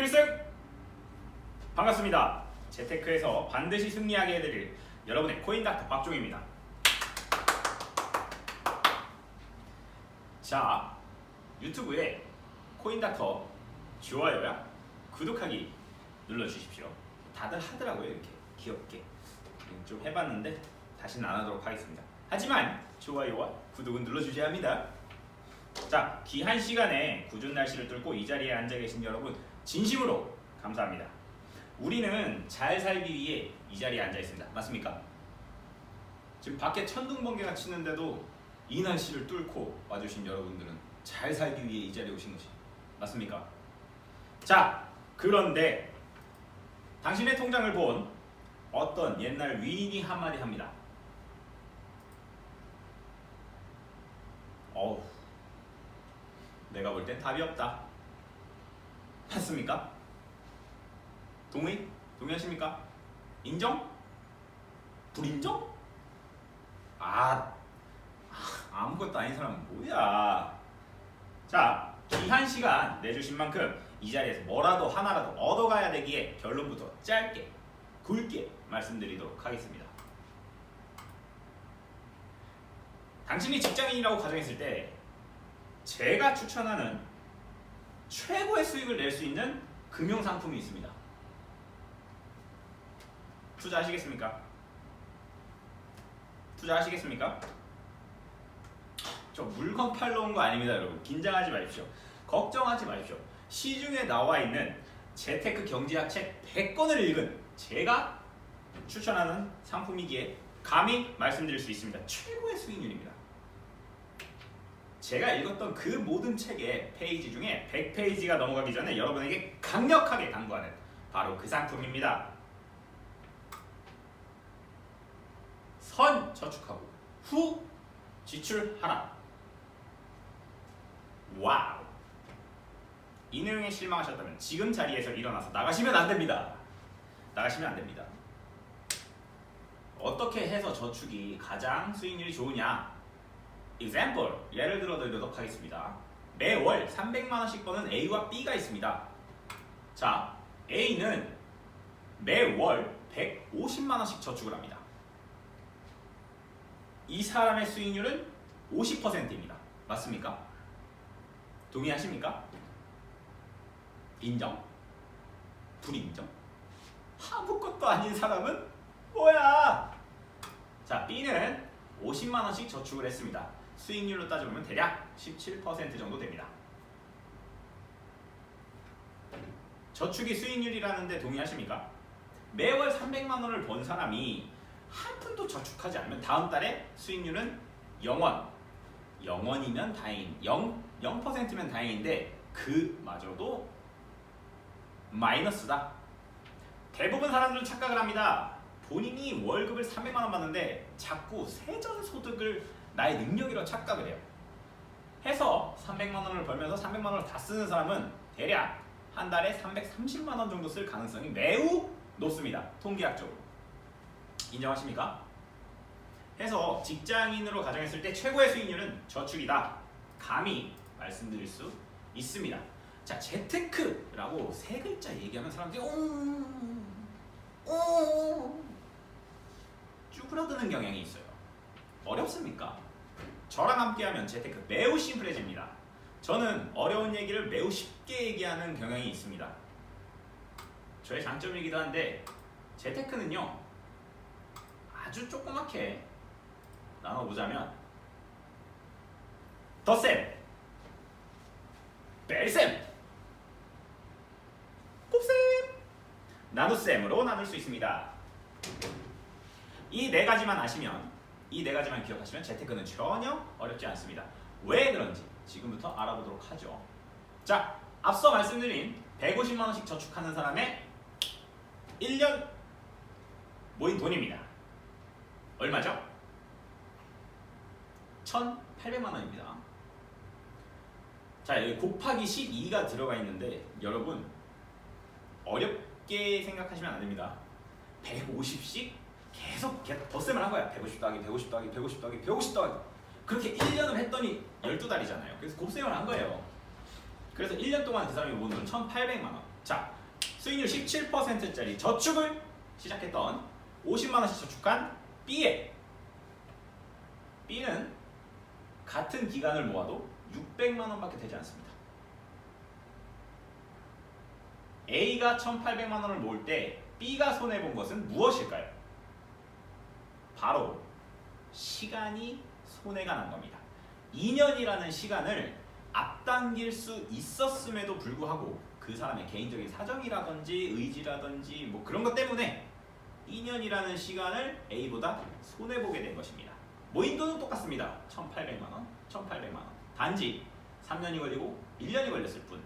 필승! 반갑습니다. 재테크에서 반드시 승리하게 해드릴 여러분의 코인닥터 박종입니다. 자, 유튜브에 코인닥터 좋아요야 구독하기 눌러주십시오. 다들 하더라고요. 이렇게 귀엽게 좀 해봤는데 다시는 안 하도록 하겠습니다. 하지만 좋아요와 구독은 눌러주셔야 합니다. 자, 귀한 시간에 궂은 날씨를 뚫고 이 자리에 앉아 계신 여러분 진심으로 감사합니다. 우리는 잘 살기 위해 이 자리에 앉아 있습니다. 맞습니까? 지금 밖에 천둥번개가 치는데도 이 날씨를 뚫고 와주신 여러분들은 잘 살기 위해 이 자리에 오신 것이 맞습니까? 자, 그런데 당신의 통장을 본 어떤 옛날 위인이 한마디 합니다. 어우, 내가 볼 땐 답이 없다. 맞습니까? 동의? 동의하십니까? 인정? 불인정? 아무것도 아닌 사람은 뭐야? 자, 귀한 시간 내주신 만큼 이 자리에서 뭐라도 하나라도 얻어가야 되기에 결론부터 짧게 굵게 말씀드리도록 하겠습니다. 당신이 직장인이라고 가정했을 때 제가 추천하는 최고의 수익을 낼 수 있는 금융상품이 있습니다. 투자하시겠습니까? 투자하시겠습니까? 저 물건 팔러 온 거 아닙니다, 여러분. 긴장하지 마십시오. 걱정하지 마십시오. 시중에 나와 있는 재테크 경제학 책 100권을 읽은 제가 추천하는 상품이기에 감히 말씀드릴 수 있습니다. 최고의 수익률입니다. 제가 읽었던 그 모든 책의 페이지 중에 100페이지가 넘어가기 전에 여러분에게 강력하게 당부하는 바로 그 상품입니다. 선 저축하고 후 지출하라. 와우! 이 내용에 실망하셨다면 지금 자리에서 일어나서 나가시면 안 됩니다. 나가시면 안 됩니다. 어떻게 해서 저축이 가장 수익률이 좋으냐? example, 예를 들어 드리도록 하겠습니다. 매월 300만 원씩 버는 A와 B가 있습니다. 자, A는 매월 150만 원씩 저축을 합니다. 이 사람의 수익률은 50%입니다. 맞습니까? 동의하십니까? 인정? 불인정? 아무것도 아닌 사람은 뭐야? 자, B는 50만 원씩 저축을 했습니다. 수익률로 따져보면 대략 17% 정도 됩니다. 저축이 수익률이라는데 동의하십니까? 매월 300만 원을 번 사람이 한 푼도 저축하지 않으면 다음 달에 수익률은 0원이면 다행, 0%면 다행인데 그마저도 마이너스다. 대부분 사람들은 착각을 합니다. 본인이 월급을 300만 원 받는데 자꾸 세전소득을 나의 능력이라고 착각을 해요. 해서 300만 원을 벌면서 300만 원을 다 쓰는 사람은 대략 한 달에 330만 원 정도 쓸 가능성이 매우 높습니다. 통계학적으로. 인정하십니까? 해서 직장인으로 가정했을 때 최고의 수익률은 저축이다. 감히 말씀드릴 수 있습니다. 자, 재테크라고 세 글자 얘기하면 사람들이 쭈그러드는 경향이 있어요. 어렵습니까? 저랑 함께하면 재테크 매우 심플해집니다. 저는 어려운 얘기를 매우 쉽게 얘기하는 경향이 있습니다. 저의 장점이기도 한데 재테크는요 아주 조그맣게 나눠보자면 덧셈, 뺄셈, 곱셈, 나눗셈으로 나눌 수 있습니다. 이 네 가지만 아시면, 이 네 가지만 기억하시면 재테크는 전혀 어렵지 않습니다. 왜 그런지 지금부터 알아보도록 하죠. 자, 앞서 말씀드린 150만 원씩 저축하는 사람의 1년 모인 돈입니다. 얼마죠? 1,800만 원입니다. 자, 여기 곱하기 12가 들어가 있는데 여러분 어렵게 생각하시면 안 됩니다. 150씩 계속 덧셈을 한 거야. 150 더하기 150 더하기 150 더하기 150 더하기 그렇게 1년을 했더니 12달이잖아요. 그래서 곱셈을 한 거예요. 그래서 1년 동안 그 사람이 모은 돈은 1,800만 원. 자, 수익률 17%짜리 저축을 시작했던 50만 원씩 저축한 B는 같은 기간을 모아도 600만 원밖에 되지 않습니다. A가 1,800만 원을 모을 때 B가 손해본 것은 무엇일까요? 바로 시간이 손해가 난 겁니다. 2년이라는 시간을 앞당길 수 있었음에도 불구하고 그 사람의 개인적인 사정이라든지 의지라든지 뭐 그런 것 때문에 2년이라는 시간을 A보다 손해보게 된 것입니다. 모인 돈은 똑같습니다. 1,800만 원, 1,800만 원. 단지 3년이 걸리고 1년이 걸렸을 뿐.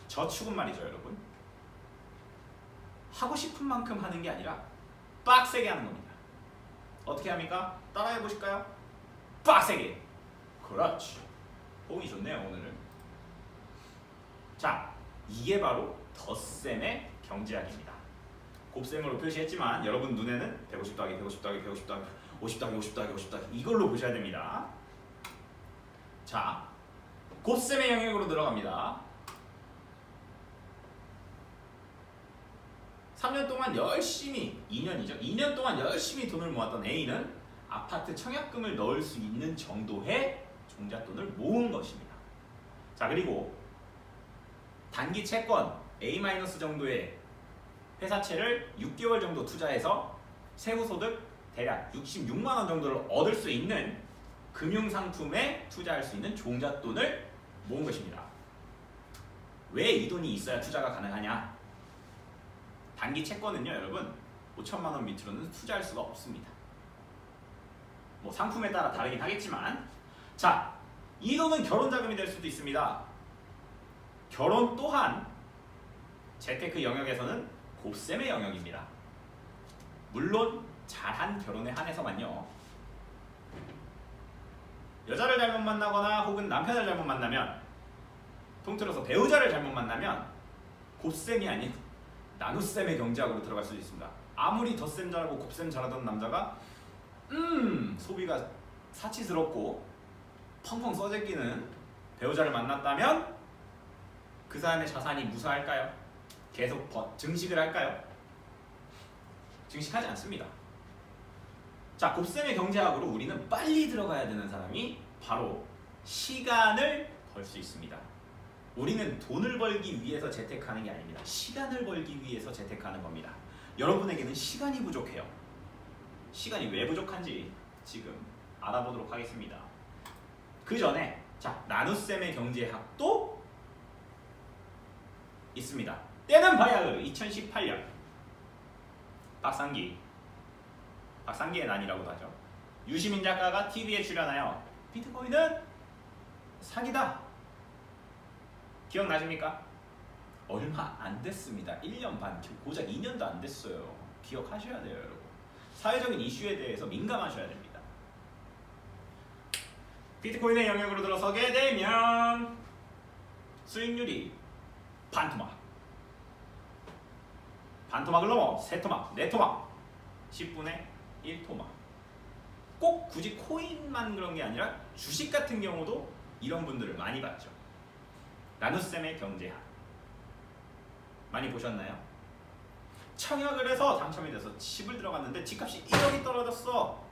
저축은 말이죠, 여러분. 하고 싶은 만큼 하는 게 아니라 빡세게 하는 겁니다. 어떻게 합니까? 따라해 보실까요? 빡세게. 그렇지. 호응이 좋네요, 오늘은. 자, 이게 바로 덧셈의 경제학입니다. 곱셈으로 표시했지만 여러분 눈에는 150 더하기 150 더하기 150 더하기 50 더하기 50 더하기 50 더하기 이걸로 보셔야 됩니다. 자, 곱셈의 영역으로 들어갑니다. 3년 동안 열심히 2년 동안 열심히 돈을 모았던 A는 아파트 청약금을 넣을 수 있는 정도의 종잣돈을 모은 것입니다. 자, 그리고 단기 채권 A- 정도의 회사채를 6개월 정도 투자해서 세후소득 대략 66만 원 정도를 얻을 수 있는 금융상품에 투자할 수 있는 종잣돈을 모은 것입니다. 왜 이 돈이 있어야 투자가 가능하냐? 단기 채권은요, 여러분 5천만 원 밑으로는 투자할 수가 없습니다. 뭐 상품에 따라 다르긴 하겠지만, 자, 이 돈은 결혼 자금이 될 수도 있습니다. 결혼 또한 재테크 영역에서는 곱셈의 영역입니다. 물론 잘한 결혼에 한해서만요. 여자를 잘못 만나거나 혹은 남편을 잘못 만나면, 통틀어서 배우자를 잘못 만나면 곱셈이 아닌 나눗셈의 경제학으로 들어갈 수도 있습니다. 아무리 덧셈 잘하고 곱셈 잘하던 남자가 소비가 사치스럽고 펑펑 써제끼는 배우자를 만났다면 그 사람의 자산이 무사할까요? 계속 증식을 할까요? 증식하지 않습니다. 자, 곱셈의 경제학으로 우리는 빨리 들어가야 되는 사람이 바로 시간을 벌 수 있습니다. 우리는 돈을 벌기 위해서 재테크하는 게 아닙니다. 시간을 벌기 위해서 재테크하는 겁니다. 여러분에게는 시간이 부족해요. 시간이 왜 부족한지 지금 알아보도록 하겠습니다. 그 전에 자, 나눗셈의 경제학도 있습니다. 때는 바야흐로 2018년 박상기의 난이라고도 하죠. 유시민 작가가 TV에 출연하여 비트코인은 사기다. 기억나십니까? 얼마 안 됐습니다. 1년 반, 고작 2년도 안 됐어요. 기억하셔야 돼요, 여러분. 사회적인 이슈에 대해서 민감하셔야 됩니다. 비트코인의 영역으로 들어서게 되면 수익률이 반토막을 넘어 세토막, 네토막, 10분의 1토막. 꼭 굳이 코인만 그런 게 아니라 주식 같은 경우도 이런 분들을 많이 봤죠. 나눗셈의 경제학 많이 보셨나요? 청약을 해서 당첨이 돼서 집을 들어갔는데 집값이 1억이 떨어졌어.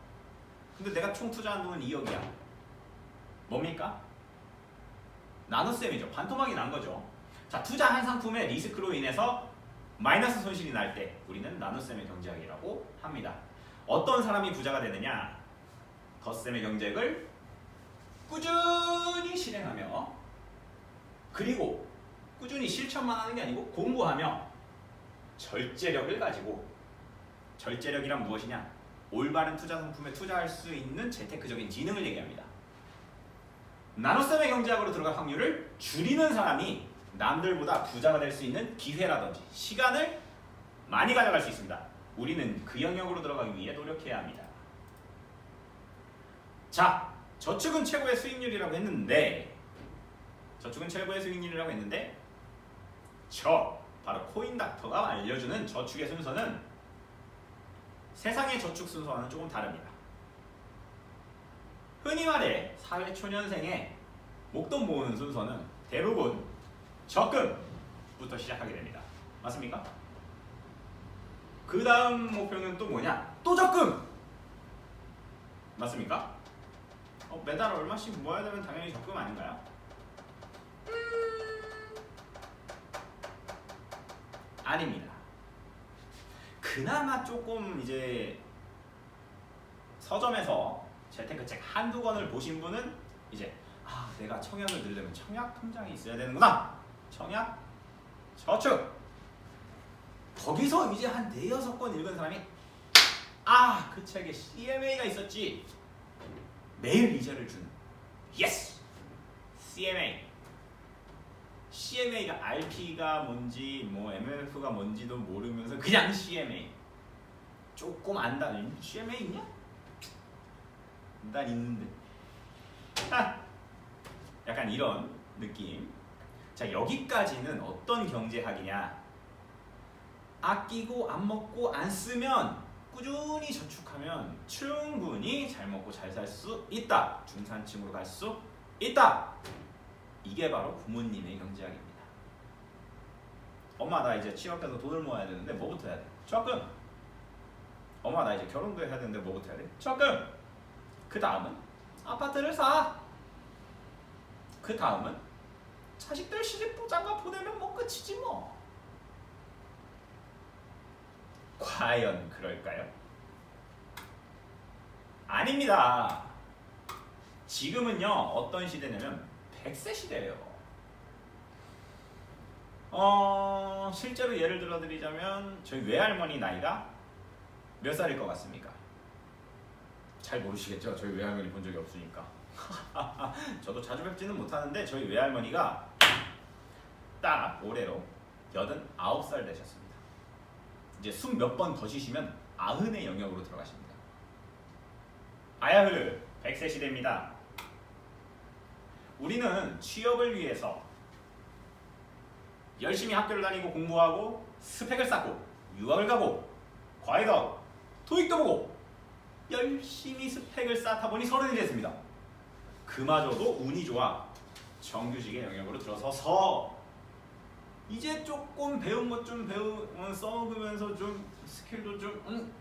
근데 내가 총 투자한 돈은 2억이야. 뭡니까? 나눗셈이죠. 반토막이 난 거죠. 자, 투자한 상품의 리스크로 인해서 마이너스 손실이 날 때 우리는 나눗셈의 경제학이라고 합니다. 어떤 사람이 부자가 되느냐? 덧셈의 경제학을 꾸준히 실행하며, 그리고 꾸준히 실천만 하는 게 아니고 공부하며 절제력을 가지고, 절제력이란 무엇이냐? 올바른 투자 상품에 투자할 수 있는 재테크적인 지능을 얘기합니다. 나눗셈의 경제학으로 들어갈 확률을 줄이는 사람이 남들보다 부자가 될 수 있는 기회라든지 시간을 많이 가져갈 수 있습니다. 우리는 그 영역으로 들어가기 위해 노력해야 합니다. 자, 저축은 최고의 수익률이라고 했는데, 저 바로 코인닥터가 알려주는 저축의 순서는 세상의 저축 순서와는 조금 다릅니다. 흔히 말해 사회초년생의 목돈 모으는 순서는 대부분 적금부터 시작하게 됩니다. 맞습니까? 그 다음 목표는 또 뭐냐? 또 적금! 맞습니까? 매달 얼마씩 모아야 되면 당연히 적금 아닌가요? 아닙니다. 그나마 조금 이제 서점에서 재테크책 한두 권을 보신 분은 이제 내가 청약을 넣으려면 청약 통장이 있어야 되는구나. 청약, 저축. 거기서 이제 한 4~6권 읽은 사람이 그 책에 CMA가 있었지. 매일 이자를 주는 예스! CMA. CMA가 RP가 뭔지 뭐 MLF가 뭔지도 모르면서 그냥 CMA. 조금 안다는 CMA 있냐? 난 있는데. 약간 이런 느낌. 자, 여기까지는 어떤 경제학이냐? 아끼고 안 먹고 안 쓰면 꾸준히 저축하면 충분히 잘 먹고 잘 살 수 있다. 중산층으로 갈 수 있다. 이게 바로 부모님의 경제학입니다. 엄마 나 이제 취업해서 돈을 모아야 되는데 뭐부터 해야 돼? 적금. 엄마 나 이제 결혼도 해야 되는데 뭐부터 해야 돼? 적금. 그 다음은 아파트를 사. 그 다음은 자식들 시집부 장가 보내면 뭐 끝이지 뭐. 과연 그럴까요? 아닙니다. 지금은요 어떤 시대냐면 100세 시대예요. 실제로 예를 들어 드리자면 저희 외할머니 나이가 몇 살일 것 같습니까? 잘 모르시겠죠? 저희 외할머니 본 적이 없으니까. 저도 자주 뵙지는 못하는데 저희 외할머니가 딱 올해로 89살 되셨습니다. 이제 숨 몇 번 더 쉬시면 90의 영역으로 들어가십니다. 아야흐 100세 시대입니다. 우리는 취업을 위해서 열심히 학교를 다니고 공부하고 스펙을 쌓고 유학을 가고 과외도 하고 토익도 보고 열심히 스펙을 쌓다 보니 30이 됐습니다. 그마저도 운이 좋아 정규직의 영역으로 들어서서 이제 조금 배운 것 좀 써먹으면서 좀 스킬도 좀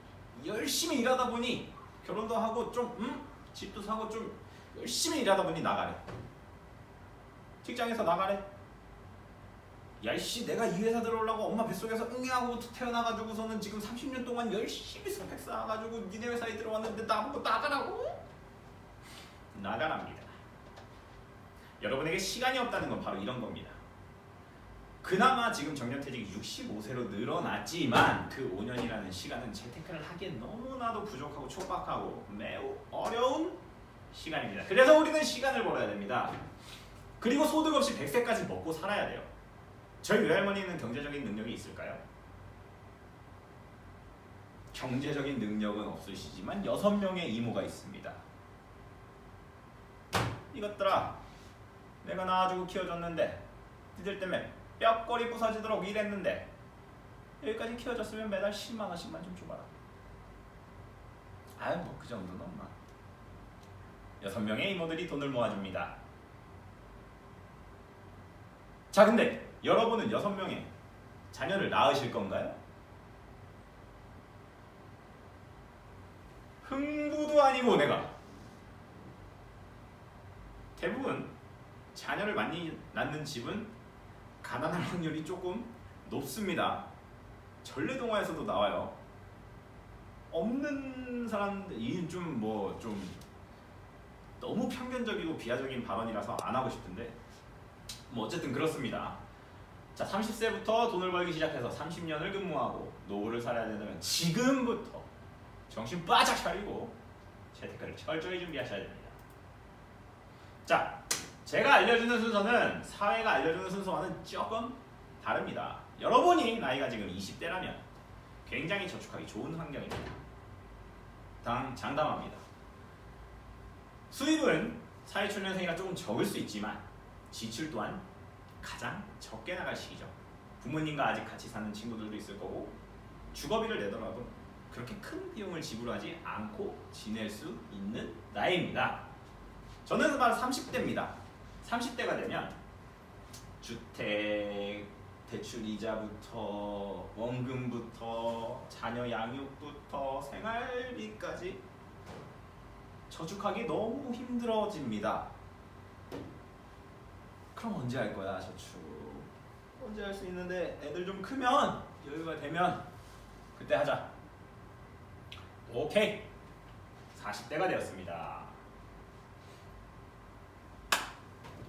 열심히 일하다 보니 결혼도 하고 좀 집도 사고 좀 열심히 일하다 보니 나가래. 직장에서 나가래. 야이씨 내가 이 회사 들어오려고 엄마 뱃속에서 응애하고 태어나가지고서는 지금 30년 동안 열심히 스펙 쌓아가지고 니네 회사에 들어왔는데 나보고 나가라고? 나가랍니다. 여러분에게 시간이 없다는 건 바로 이런 겁니다. 그나마 지금 정년퇴직이 65세로 늘어났지만 그 5년이라는 시간은 재테크를 하기엔 너무나도 부족하고 촉박하고 매우 어려운 시간입니다. 그래서 우리는 시간을 벌어야 됩니다. 그리고 소득 없이 100세까지 먹고 살아야 돼요. 저희 외할머니는 경제적인 능력이 있을까요? 경제적인 능력은 없으시지만 6명의 이모가 있습니다. 이것들아 내가 낳아주고 키워줬는데 니들 때문에 뼈꼬리 부서지도록 일했는데 여기까지 키워줬으면 매달 10만원씩만 좀 줘봐라. 아유 뭐 그 정도는 엄마. 6명의 이모들이 돈을 모아줍니다. 자 근데 여러분은 6명의 자녀를 낳으실 건가요? 흥부도 아니고 내가 대부분 자녀를 많이 낳는 집은 가난할 확률이 조금 높습니다. 전래동화에서도 나와요. 없는 사람들 이는 좀 너무 편견적이고 비하적인 발언이라서 안 하고 싶은데 뭐 어쨌든 그렇습니다. 자 30세부터 돈을 벌기 시작해서 30년을 근무하고 노후를 살아야 된다면 지금부터 정신 바짝 차리고 재테크를 철저히 준비하셔야 됩니다. 자 제가 알려주는 순서는 사회가 알려주는 순서와는 조금 다릅니다. 여러분이 나이가 지금 20대라면 굉장히 저축하기 좋은 환경입니다. 장담합니다. 수입은 사회초년생이라 조금 적을 수 있지만 지출 또한 가장 적게 나갈 시기죠. 부모님과 아직 같이 사는 친구들도 있을 거고 주거비를 내더라도 그렇게 큰 비용을 지불하지 않고 지낼 수 있는 나이입니다. 저는 바로 30대입니다. 30대가 되면 주택, 대출 이자부터 원금부터 자녀 양육부터 생활비까지 저축하기 너무 힘들어집니다. 그럼 언제 할 거야 저축? 언제 할 수 있는데 애들 좀 크면 여유가 되면 그때 하자. 오케이. 40대가 되었습니다.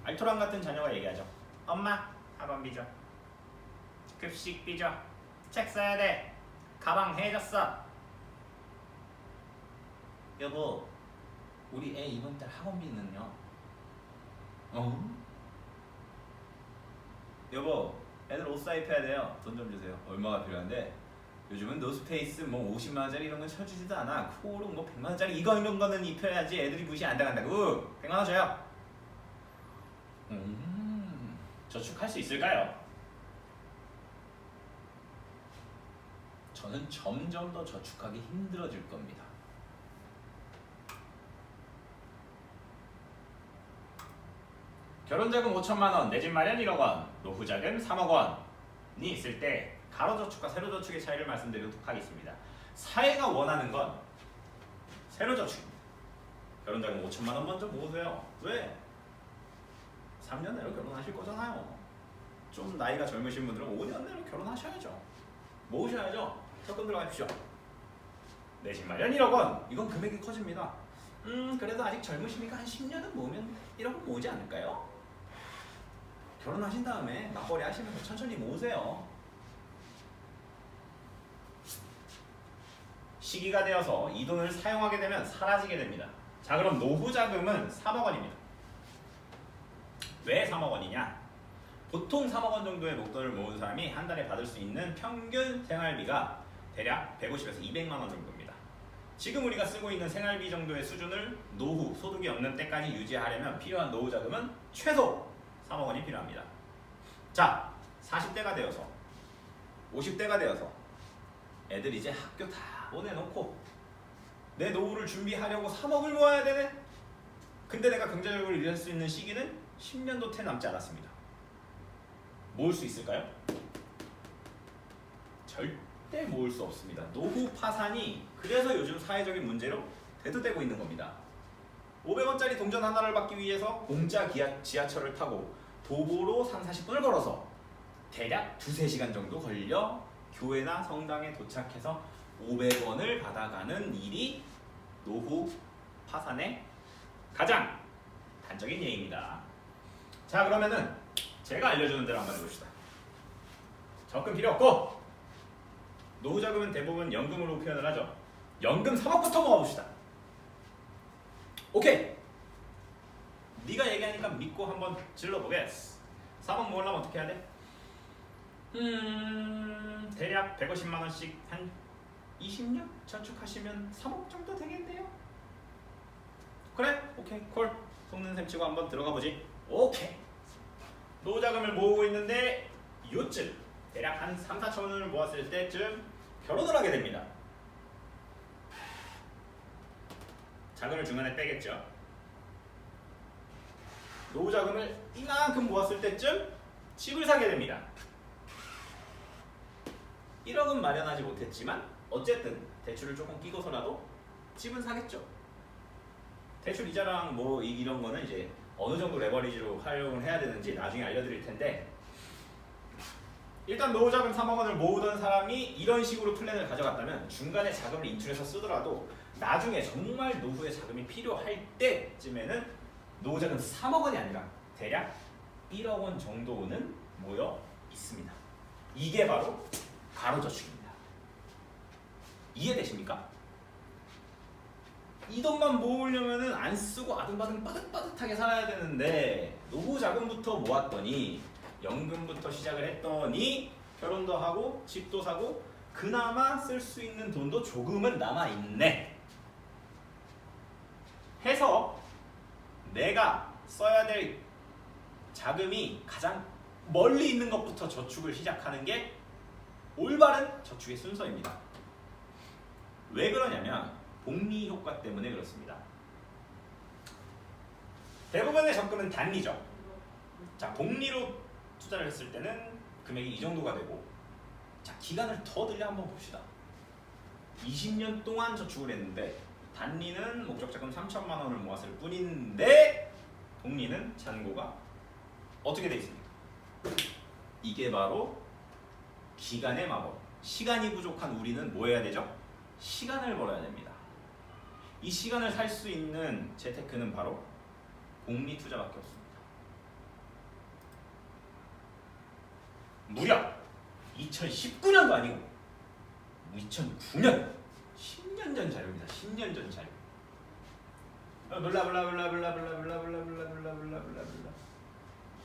알토란 같은 자녀가 얘기하죠. 엄마, 학원비 줘. 급식비 줘. 책 사야 돼. 가방 해줬어. 여보, 우리 애 이번 달 학원비는요? 여보, 애들 옷 사입혀야 돼요. 돈 좀 주세요. 얼마가 필요한데? 요즘은 노스페이스 뭐 50만 원짜리 이런 건 쳐주지도 않아. 코오롱 뭐 100만 원짜리 이런 거는 입혀야지 애들이 무시 안 당한다고. 100만 원 줘요. 저축할 수 있을까요? 저는 점점 더 저축하기 힘들어질 겁니다. 결혼자금 5천만 원, 내 집 마련 1억 원, 노후자금 3억 원이 있을 때 가로저축과 세로저축의 차이를 말씀드리도록 하겠습니다. 사회가 원하는 건 세로저축입니다. 결혼자금 5천만 원 먼저 모으세요. 왜? 3년 내로 결혼하실 거잖아요. 좀 나이가 젊으신 분들은 5년 내로 결혼하셔야죠. 모으셔야죠. 적금 들어가십시오. 내 집 마련 1억 원. 이건 금액이 커집니다. 그래도 아직 젊으시니까 한 10년은 모으면 1억 원 모으지 않을까요? 결혼하신 다음에 맞벌이 하시면서 천천히 모으세요. 시기가 되어서 이 돈을 사용하게 되면 사라지게 됩니다. 자, 그럼 노후 자금은 3억 원입니다. 왜 3억 원이냐? 보통 3억 원 정도의 목돈을 모은 사람이 한 달에 받을 수 있는 평균 생활비가 대략 150에서 200만 원 정도입니다. 지금 우리가 쓰고 있는 생활비 정도의 수준을 노후, 소득이 없는 때까지 유지하려면 필요한 노후 자금은 최소 3억 원이 필요합니다. 자, 40대가 되어서 50대가 되어서 애들 이제 학교 다 보내놓고 내 노후를 준비하려고 3억을 모아야 되네? 근데 내가 경제적으로 일할 수 있는 시기는 10년도 채 남지 않았습니다. 모을 수 있을까요? 절대 모을 수 없습니다. 노후 파산이 그래서 요즘 사회적인 문제로 대두되고 있는 겁니다. 500원짜리 동전 하나를 받기 위해서 공짜 지하철을 타고 도보로 30-40분을 걸어서 대략 2-3시간 정도 걸려 교회나 성당에 도착해서 500원을 받아가는 일이 노후 파산의 가장 단적인 예입니다. 자, 그러면은 제가 알려주는 대로 한번 해봅시다. 적금 필요 없고 노후 자금은 대부분 연금으로 표현을 하죠. 연금 3억부터 모아봅시다. 오케이. 네가 얘기하니까 믿고 한번 질러보겠어. 3억 모으려면 어떻게 해야 돼? 대략 150만 원씩 한 20년 저축하시면 3억 정도 되겠네요. 그래? 오케이. 콜. 속는 셈 치고 한번 들어가 보지. 오케이. 노후 자금을 모으고 있는데 요쯤 대략 한 3-4천 원을 모았을 때쯤 결혼을 하게 됩니다. 자금을 중간에 빼겠죠. 노후 자금을 이만큼 모았을 때쯤 집을 사게 됩니다. 1억은 마련하지 못했지만 어쨌든 대출을 조금 끼고서라도 집은 사겠죠. 대출 이자랑 뭐 이런 거는 이제 어느 정도 레버리지로 활용을 해야 되는지 나중에 알려드릴 텐데, 일단 노후 자금 3억 원을 모으던 사람이 이런 식으로 플랜을 가져갔다면 중간에 자금을 인출해서 쓰더라도 나중에 정말 노후에 자금이 필요할 때쯤에는 노후 자금 3억 원이 아니라 대략 1억 원 정도는 모여 있습니다. 이게 바로 가로저축입니다. 이해되십니까? 이 돈만 모으려면은 안 쓰고 아등바등 빠듯빠듯하게 살아야 되는데 노후 자금부터 모았더니 연금부터 시작을 했더니 결혼도 하고 집도 사고 그나마 쓸 수 있는 돈도 조금은 남아있네 해서 내가 써야 될 자금이 가장 멀리 있는 것부터 저축을 시작하는 게 올바른 저축의 순서입니다. 왜 그러냐면 복리 효과 때문에 그렇습니다. 대부분의 적금은 단리죠. 자, 복리로 투자를 했을 때는 금액이 이 정도가 되고, 자 기간을 더 늘려 한번 봅시다. 20년 동안 저축을 했는데 단리는 목적 자금 3천만 원을 모았을 뿐인데 복리는 잔고가 어떻게 돼 있습니까? 이게 바로 기간의 마법. 시간이 부족한 우리는 뭐 해야 되죠? 시간을 벌어야 됩니다. 이 시간을 살 수 있는 재테크는 바로 복리 투자밖에 없습니다. 무려 2019년도 아니고 2009년 10년 전 자료입니다. 10년 전 자료. 블라블라블라블라블라블라블라블라블라블라블라.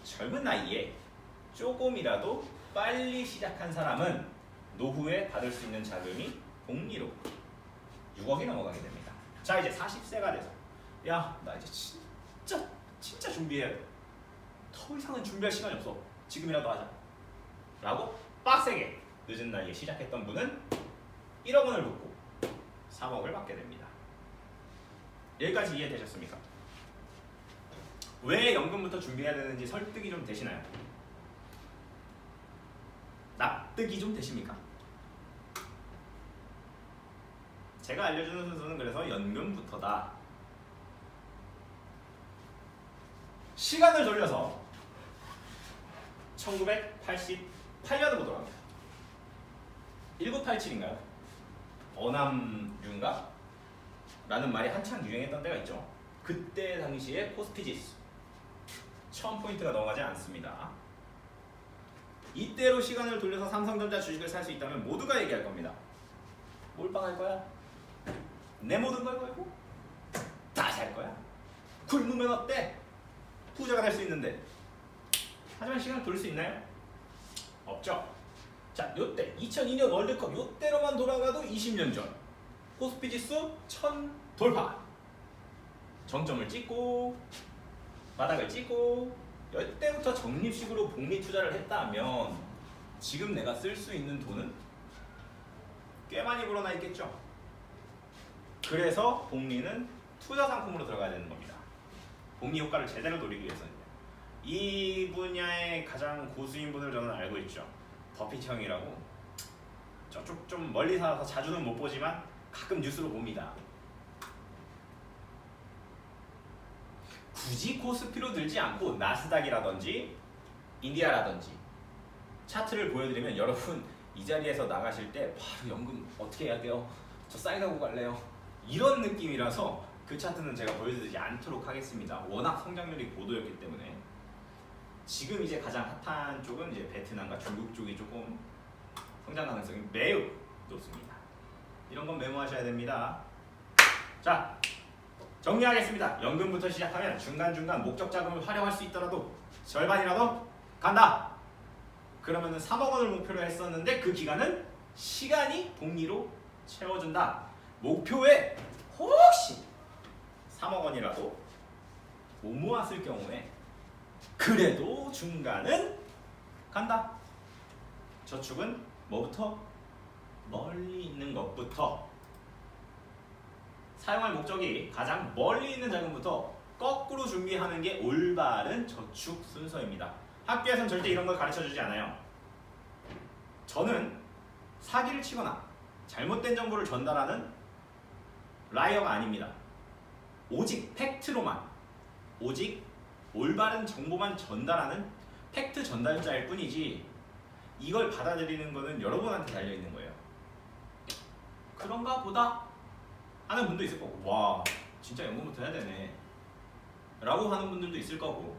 젊은 나이에 조금이라도 빨리 시작한 사람은 노후에 받을 수 있는 자금이 복리로 6억이 넘어가게 됩니다. 자 이제 40세가 돼서 야 나 이제 진짜 준비해야 돼. 더 이상은 준비할 시간이 없어. 지금이라도 하자. 라고 빡세게 늦은 나이에 시작했던 분은 1억 원을 붓고 3억을 받게 됩니다. 여기까지 이해되셨습니까? 왜 연금부터 준비해야 되는지 설득이 좀 되시나요? 납득이 좀 되십니까? 제가 알려주는 순서는 그래서 연금부터다. 시간을 돌려서 1988년으로 돌아갑니다. 1987인가요? 어남류인가? 라는 말이 한창 유행했던 때가 있죠. 그때 당시에 코스피지수 1000포인트가 넘어가지 않습니다. 이때로 시간을 돌려서 삼성전자 주식을 살 수 있다면 모두가 얘기할 겁니다. 몰빵할 거야? 내 모든 걸 걸고? 다 살 거야? 굶으면 어때? 부자가 될 수 있는데. 하지만 시간을 돌릴 수 있나요? 없죠. 자, 요때 2002년 월드컵 요때로만 돌아가도 20년 전 코스피지수 1000 돌파. 정점을 찍고 바닥을 찍고 이때부터 적립식으로 복리 투자를 했다면 지금 내가 쓸 수 있는 돈은 꽤 많이 불어나 있겠죠. 그래서 복리는 투자 상품으로 들어가야 되는 겁니다. 복리 효과를 제대로 노리기 위해서는요. 이 분야의 가장 고수인 분을 저는 알고 있죠. 버핏 형이라고. 저쪽 좀 멀리 살아서 자주는 못 보지만 가끔 뉴스로 봅니다. 굳이 코스피로 들지 않고 나스닥이라든지 인디아라든지 차트를 보여드리면 여러분 이 자리에서 나가실 때 바로 연금 어떻게 해야 돼요? 저 사인하고 갈래요? 이런 느낌이라서 그 차트는 제가 보여드리지 않도록 하겠습니다. 워낙 성장률이 고도였기 때문에. 지금 이제 가장 핫한 쪽은 이제 베트남과 중국 쪽이 조금 성장 가능성이 매우 높습니다. 이런 건 메모하셔야 됩니다. 자, 정리하겠습니다. 연금부터 시작하면 중간중간 목적 자금을 활용할 수 있더라도 절반이라도 간다. 그러면은 3억 원을 목표로 했었는데 그 기간은 시간이 복리로 채워준다. 목표에 혹시 3억 원이라도 못 모았을 경우에 그래도 중간은 간다. 저축은 뭐부터? 멀리 있는 것부터. 사용할 목적이 가장 멀리 있는 자금부터 거꾸로 준비하는 게 올바른 저축 순서입니다. 학교에서는 절대 이런 걸 가르쳐주지 않아요. 저는 사기를 치거나 잘못된 정보를 전달하는 라이어가 아닙니다. 오직 팩트로만, 오직 올바른 정보만 전달하는 팩트 전달자일 뿐이지 이걸 받아들이는 거는 여러분한테 달려있는 거예요. 그런가 보다 하는 분도 있을 거고, 와 진짜 연금부터 해야 되네 라고 하는 분들도 있을 거고,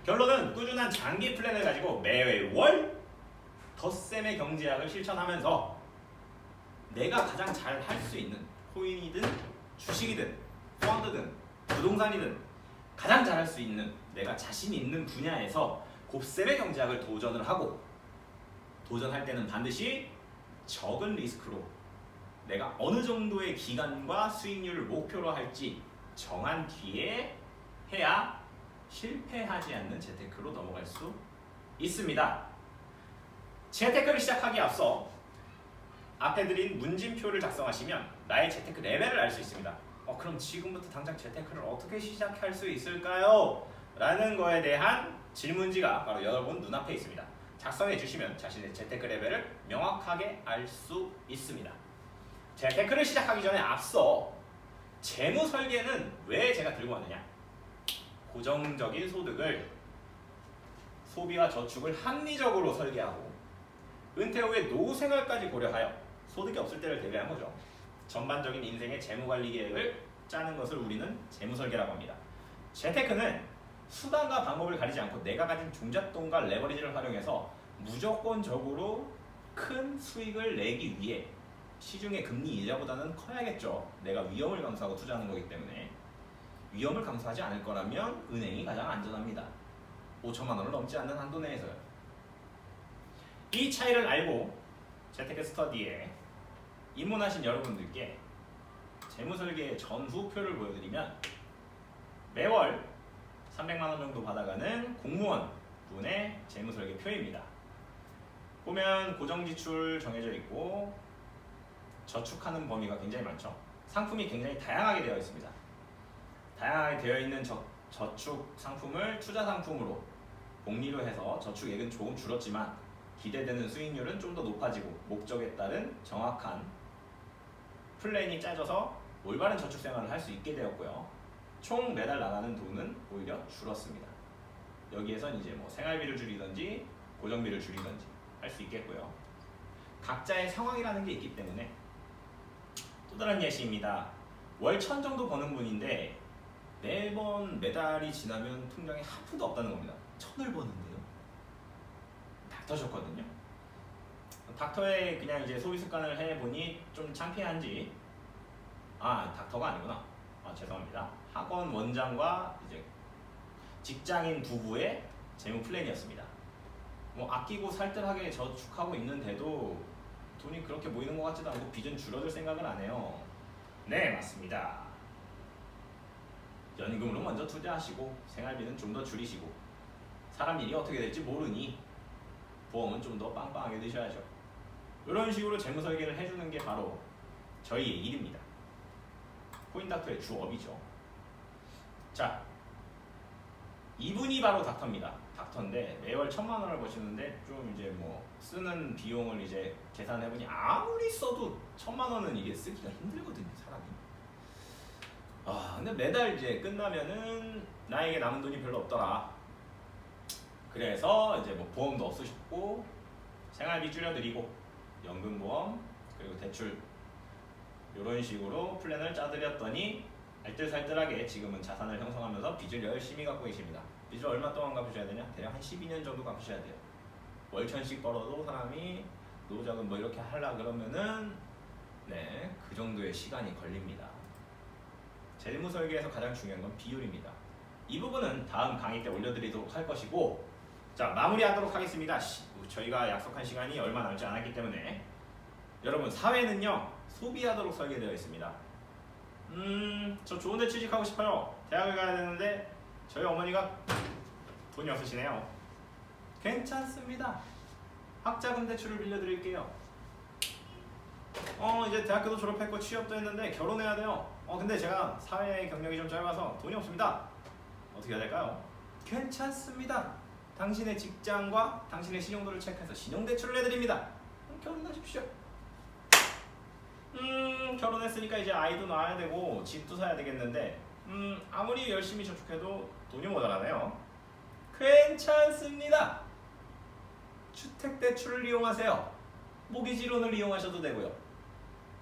결론은 꾸준한 장기 플랜을 가지고 매월 덧셈의 경제학을 실천하면서 내가 가장 잘 할 수 있는 코인이든 주식이든 펀드든 부동산이든 가장 잘 할 수 있는 내가 자신 있는 분야에서 곱셈의 경제학을 도전을 하고, 도전할 때는 반드시 적은 리스크로 내가 어느 정도의 기간과 수익률을 목표로 할지 정한 뒤에 해야 실패하지 않는 재테크로 넘어갈 수 있습니다. 재테크를 시작하기에 앞서 앞에 드린 문진표를 작성하시면 나의 재테크 레벨을 알 수 있습니다. 그럼 지금부터 당장 재테크를 어떻게 시작할 수 있을까요? 라는 거에 대한 질문지가 바로 여러분 눈앞에 있습니다. 작성해 주시면 자신의 재테크 레벨을 명확하게 알 수 있습니다. 재테크를 시작하기 전에 앞서 재무 설계는 왜 제가 들고 왔느냐? 고정적인 소득을 소비와 저축을 합리적으로 설계하고 은퇴 후에 노후 생활까지 고려하여 소득이 없을 때를 대비한 거죠. 전반적인 인생의 재무관리 계획을 짜는 것을 우리는 재무설계라고 합니다. 재테크는 수단과 방법을 가리지 않고 내가 가진 종잣돈과 레버리지를 활용해서 무조건적으로 큰 수익을 내기 위해 시중의 금리 이자보다는 커야겠죠. 내가 위험을 감수하고 투자하는 거기 때문에. 위험을 감수하지 않을 거라면 은행이 가장 안전합니다. 5천만 원을 넘지 않는 한도 내에서요. 이 차이를 알고 재테크 스터디에 입문하신 여러분들께 재무설계의 전후표를 보여드리면 매월 300만 원 정도 받아가는 공무원 분의 재무설계표입니다. 보면 고정지출 정해져 있고 저축하는 범위가 굉장히 많죠. 상품이 굉장히 다양하게 되어 있습니다. 다양하게 되어 있는 저축 상품을 투자 상품으로 복리로 해서 저축액은 조금 줄었지만 기대되는 수익률은 좀 더 높아지고 목적에 따른 정확한 플랜이 짜져서 올바른 저축 생활을 할 수 있게 되었고요. 총 매달 나가는 돈은 오히려 줄었습니다. 여기에선 이제 뭐 생활비를 줄이든지 고정비를 줄이든지 할 수 있겠고요. 각자의 상황이라는 게 있기 때문에 또 다른 예시입니다. 월 1,000 정도 버는 분인데 매달이 지나면 통장에 한 푼도 없다는 겁니다. 1,000을 버는데요. 닥터셨거든요. 닥터에 그냥 이제 소비 습관을 해보니 좀 창피한지 닥터가 아니구나. 죄송합니다. 학원 원장과 이제 직장인 부부의 재무 플랜이었습니다. 뭐 아끼고 살뜰하게 저축하고 있는데도 돈이 그렇게 모이는 것 같지도 않고 빚은 줄어들 생각은 안 해요. 네, 맞습니다. 연금으로 먼저 투자하시고 생활비는 좀 더 줄이시고 사람 일이 어떻게 될지 모르니 보험은 좀 더 빵빵하게 드셔야죠. 이런 식으로 재무 설계를 해주는 게 바로 저희의 일입니다. 코인닥터의 주업이죠. 자, 이분이 바로 닥터입니다. 닥터인데 매월 1,000만 원을 버시는데 좀 이제 뭐 쓰는 비용을 이제 계산해보니 아무리 써도 1,000만 원은 이게 쓰기가 힘들거든요, 사람이. 근데 매달 이제 끝나면은 나에게 남은 돈이 별로 없더라. 그래서 이제 뭐 보험도 없으셨고 생활비 줄여드리고 연금보험 그리고 대출 이런 식으로 플랜을 짜드렸더니 알뜰살뜰하게 지금은 자산을 형성하면서 빚을 열심히 갚고 계십니다. 빚을 얼마 동안 갚으셔야 되냐? 대략 한 12년 정도 갚으셔야 돼요. 월 1,000씩 벌어도 사람이 노후자금 뭐 이렇게 하려 그러면은 그 정도의 시간이 걸립니다. 재무 설계에서 가장 중요한 건 비율입니다. 이 부분은 다음 강의 때 올려드리도록 할 것이고, 자, 마무리하도록 하겠습니다. 저희가 약속한 시간이 얼마 남지 않았기 때문에 여러분, 사회는요 소비하도록 설계되어 있습니다. 저 좋은데 취직하고 싶어요. 대학을 가야 되는데 저희 어머니가 돈이 없으시네요. 괜찮습니다. 학자금 대출을 빌려드릴게요. 이제 대학교도 졸업했고 취업도 했는데 결혼해야 돼요. 근데 제가 사회 경력이 좀 짧아서 돈이 없습니다. 어떻게 해야 될까요? 괜찮습니다. 당신의 직장과 당신의 신용도를 체크해서 신용대출을 해드립니다. 결혼하십시오. 결혼했으니까 이제 아이도 낳아야 되고 집도 사야 되겠는데 아무리 열심히 저축해도 돈이 모자라네요. 괜찮습니다. 주택대출을 이용하세요. 모기지론을 이용하셔도 되고요.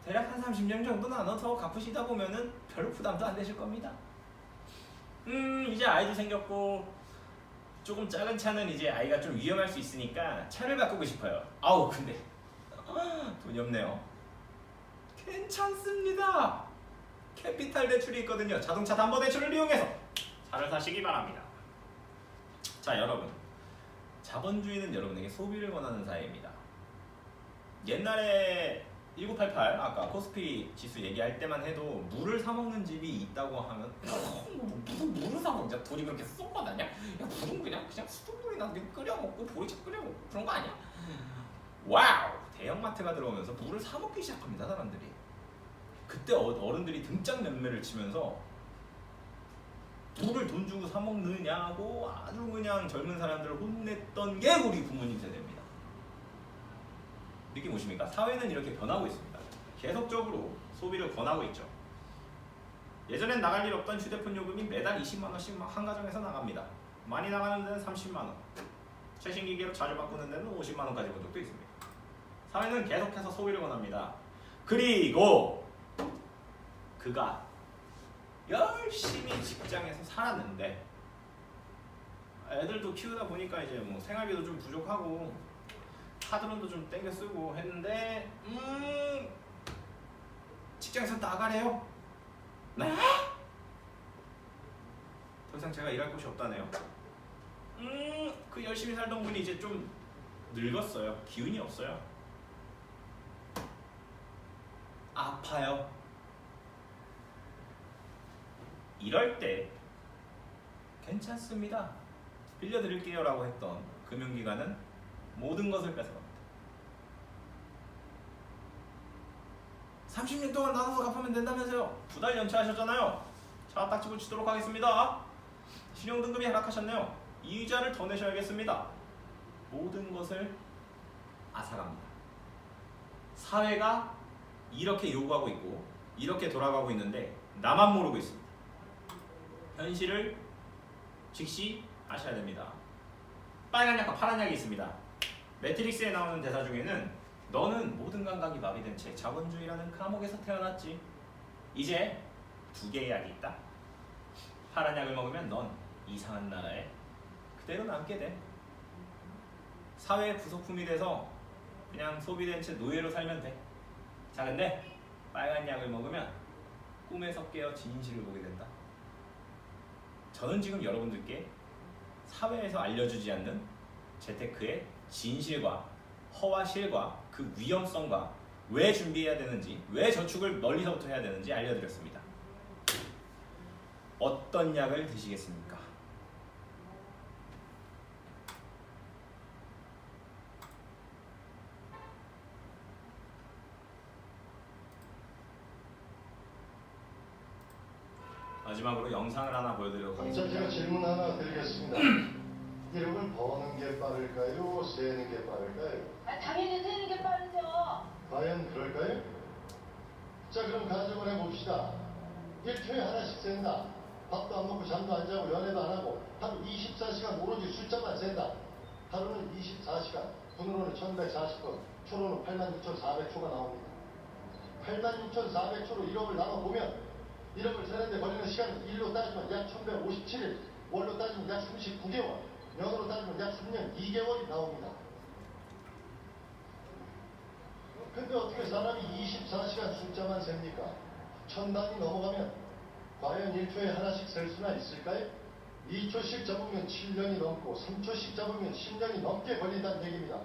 대략 한 30년 정도 나눠서 갚으시다 보면은 별 부담도 안 되실 겁니다. 이제 아이도 생겼고 조금 작은 차는 이제 아이가 좀 위험할 수 있으니까 차를 바꾸고 싶어요. 근데 돈이 없네요. 괜찮습니다. 캐피탈 대출이 있거든요. 자동차 담보대출을 이용해서 차를 사시기 바랍니다. 자, 여러분, 자본주의는 여러분에게 소비를 원하는 사회입니다. 옛날에 1988 아까 코스피 지수 얘기할 때만 해도 물을 사 먹는 집이 있다고 하면 무슨 물을 사 먹자, 돈이 그렇게 쏜 거 아니야? 야, 물은 그냥 수돗물이나 끓여 먹고 보리차 끓여 먹고 그런 거 아니야? 와우! 대형마트가 들어오면서 물을 사 먹기 시작합니다, 사람들이. 그때 어른들이 등짝 연매를 치면서 물을 돈 주고 주고 사 먹느냐고 아주 그냥 젊은 사람들을 혼냈던 게 우리 부모님 세대입니다. 느낌 오십니까? 사회는 이렇게 변하고 있습니다. 계속적으로 소비를 권하고 있죠. 예전엔 나갈 일 없던 휴대폰 요금이 매달 20만 원씩 막 한 가정에서 나갑니다. 많이 나가는 데는 30만 원, 최신 기계로 자주 바꾸는 데는 50만 원까지 본 적도 있습니다. 사회는 계속해서 소비를 권합니다. 그리고 그가 열심히 직장에서 살았는데 애들도 키우다 보니까 이제 뭐 생활비도 좀 부족하고 카드론도 좀 땡겨 쓰고 했는데 직장에서 나가래요. 네? 더 이상 제가 일할 곳이 없다네요. 그 열심히 살던 분이 이제 좀 늙었어요. 기운이 없어요. 아파요. 이럴 때 괜찮습니다. 빌려드릴게요 라고 했던 금융기관은 모든 것을 뺏어갑니다. 30년 동안 나눠서 갚으면 된다면서요. 2달 연체하셨잖아요. 자, 딱지 붙이도록 하겠습니다. 신용등급이 하락하셨네요. 이자를 더 내셔야겠습니다. 모든 것을 앗아갑니다. 사회가 이렇게 요구하고 있고 이렇게 돌아가고 있는데 나만 모르고 있습니다. 현실을 직시 아셔야 됩니다. 빨간 약과 파란 약이 있습니다. 매트릭스에 나오는 대사 중에는 너는 모든 감각이 마비된 채 자본주의라는 감옥에서 태어났지. 이제 2개의 약이 있다. 파란 약을 먹으면 넌 이상한 나라에 그대로 남게 돼. 사회의 부속품이 돼서 그냥 소비된 채 노예로 살면 돼. 자, 근데 빨간 약을 먹으면 꿈에서 깨어 진실을 보게 된다. 저는 지금 여러분들께 사회에서 알려주지 않는 재테크의 진실과 허와 실과 그 위험성과 왜 준비해야 되는지, 왜 저축을 멀리서부터 해야 되는지 알려드렸습니다. 어떤 약을 드시겠습니까? 마지막으로 영상을 하나 보여드리도록 하겠습니다. 제가 질문 하나 드리겠습니다. 이름을 버는 게 빠를까요? 세는 게 빠를까요? 당연히 세는 게 빠르죠. 과연 그럴까요? 자, 그럼 가정을 해봅시다. 일주일에 하나씩 센다. 밥도 안 먹고 잠도 안 자고 연애도 안 하고 하루 24시간 오로지 숫자만 센다. 하루는 24시간, 분으로는 1140분, 초로는 86,400초가 나옵니다. 86,400초로 1억을 나눠보면 1억을 세는데 걸리는 시간은 일로 따지면 약 1157일, 월로 따지면 약 39개월, 년으로 따지면 약 3년 2개월이 나옵니다. 근데 어떻게 사람이 24시간 숫자만 셉니까? 1000단이 넘어가면 과연 1초에 하나씩 셀 수나 있을까요? 2초씩 잡으면 7년이 넘고 3초씩 잡으면 10년이 넘게 걸린다는 얘기입니다.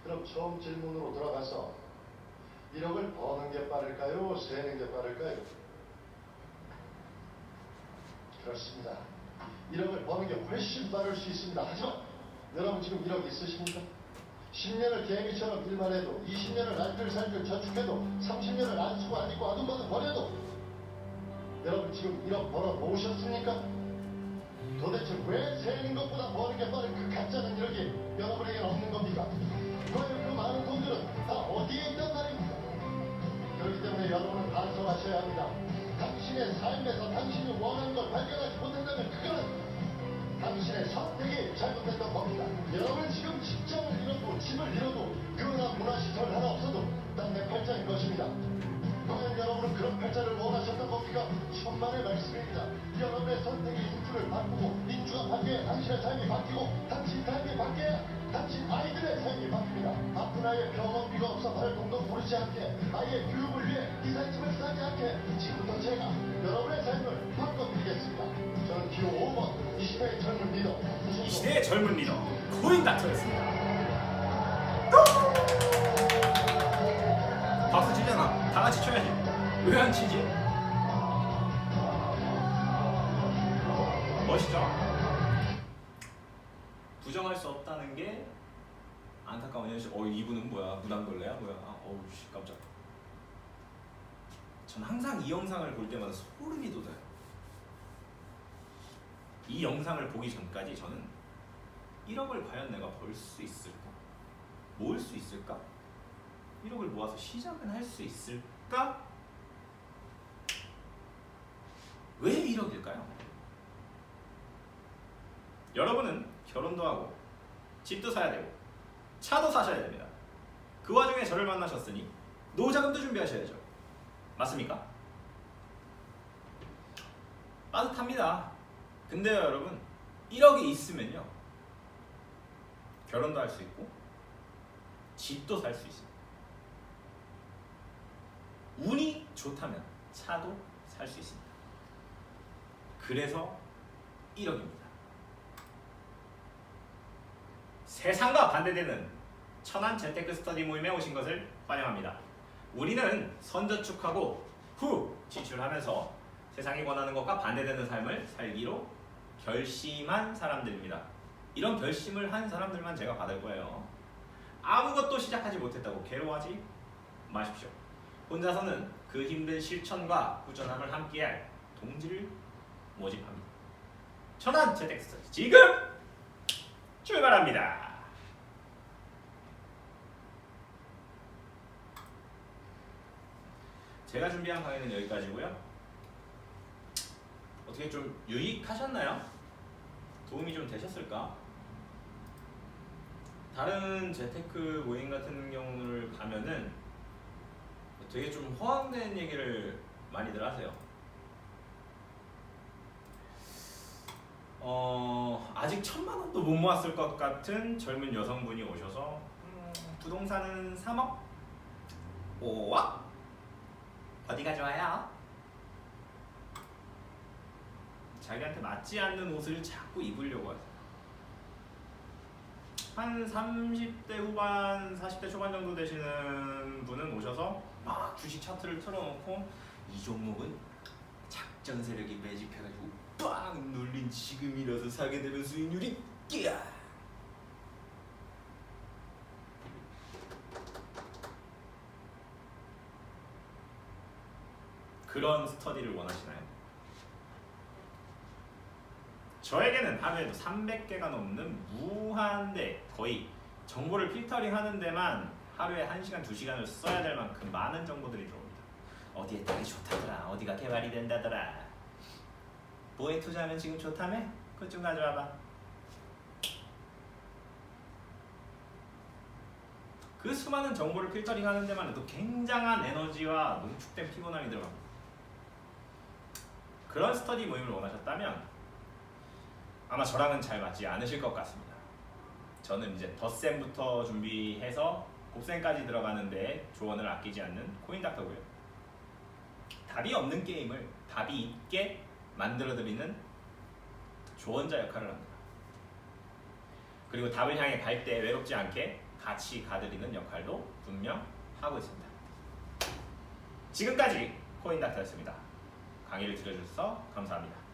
그럼 처음 질문으로 돌아가서 1억을 버는 게 빠를까요? 세는 게 빠를까요? 그렇습니다. 1억을 버는 게 훨씬 빠를 수 있습니다. 하지만 여러분 지금 1억 있으십니까? 10년을 개미처럼 일만 해도 20년을 알뜰살뜰 저축해도 30년을 안 쓰고 안 입고 아둥바둥 버려도 여러분 지금 1억 벌어 놓으셨습니까? 도대체 왜 세는 것보다 버는 게 빠른 그 가짜는 1억이 여러분에게는 없는 겁니까? 과연 그 많은 돈들은 다 어디에 있단 말입니까? 그렇기 때문에 여러분은 반성하셔야 합니다. 당신의 삶에서 당신이 원하는 걸 발견하지 못한다면 그거는 당신의 선택이 잘못됐던 겁니다. 여러분 지금 직장을 잃어도 집을 잃어도 근한 문화시설 하나 없어도 난 내 팔자인 것입니다. 과연 여러분은 그런 팔자를 원하셨던 겁니까? 천만의 말씀입니다. 여러분의 선택이 인주를 바꾸고 인주가 바뀌어야 당신의 삶이 바뀌고 당신 삶이 바뀌어야 당신 아이들의 삶이 바뀝니다. 아픈 아이의 병원비가 없어 활동도 부르지 않게 아이의 교육을 위해 이삿짐을 싸지 않게 지금부터 제가 여러분의 삶을 바꿔드리겠습니다. 저는 기호 5번 20대의 젊은 리더 이 시대의 젊은 리더 코인닥터였습니다. 박수 치잖아. 다 같이 쳐야지. 왜 안 치지? 멋있죠? 부정할 수 없다는 게 안타까운 현실. 이분은 뭐야? 무당벌레야? 뭐야? 어우 씨 깜짝. 전 항상 이 영상을 볼 때마다 소름이 돋아요. 이 영상을 보기 전까지 저는 1억을 과연 내가 벌 수 있을까? 모을 수 있을까? 1억을 모아서 시작은 할 수 있을까? 왜 1억일까요? 여러분은 결혼도 하고 집도 사야 되고 차도 사셔야 됩니다. 그 와중에 저를 만나셨으니 노후자금도 준비하셔야죠. 맞습니까? 빠듯합니다. 근데요 여러분, 1억이 있으면요 결혼도 할 수 있고 집도 살 수 있습니다. 운이 좋다면 차도 살 수 있습니다. 그래서 1억입니다. 세상과 반대되는 천안 재테크 스터디 모임에 오신 것을 환영합니다. 우리는 선저축하고 후 지출하면서 세상이 원하는 것과 반대되는 삶을 살기로 결심한 사람들입니다. 이런 결심을 한 사람들만 제가 받을 거예요. 아무것도 시작하지 못했다고 괴로워하지 마십시오. 혼자서는 그 힘든 실천과 꾸준함을 함께할 동지를 모집합니다. 천안 재테크 스터디 지금 출발합니다. 제가 준비한 강의는 여기까지고요. 어떻게 좀 유익하셨나요? 도움이 좀 되셨을까? 다른 재테크 모임 같은 경우를 가면은 되게 좀 허황된 얘기를 많이들 하세요. 아직 1000만 원도 못 모았을 것 같은 젊은 여성분이 오셔서 부동산은 3억? 5억? 어디가 좋아요? 자기한테 맞지 않는 옷을 자꾸 입으려고 하세요. 한 30대 후반, 40대 초반 정도 되시는 분은 오셔서 막 주식 차트를 틀어놓고 이 종목은 작전 세력이 매집해가지고 빵 눌린 지금이라서 사게 되면 수익률이 끼야. 그런 스터디를 원하시나요? 저에게는 하루에도 300개가 넘는 무한대, 거의 정보를 필터링 하는 데만 하루에 1시간, 2시간을 써야 될 만큼 많은 정보들이 들어옵니다. 어디에 되게 좋다더라, 어디가 개발이 된다더라, 뭐에 투자하면 지금 좋다며? 그것 좀 가져와봐. 그 수많은 정보를 필터링 하는 데만 해도 굉장한 에너지와 농축된 피곤함이 들어갑니다. 그런 스터디 모임을 원하셨다면 아마 저랑은 잘 맞지 않으실 것 같습니다. 저는 이제 덧셈부터 준비해서 곱셈까지 들어가는데 조언을 아끼지 않는 코인닥터고요. 답이 없는 게임을 답이 있게 만들어드리는 조언자 역할을 합니다. 그리고 답을 향해 갈 때 외롭지 않게 같이 가드리는 역할도 분명 하고 있습니다. 지금까지 코인닥터였습니다. 강의를 들어주셔서 감사합니다.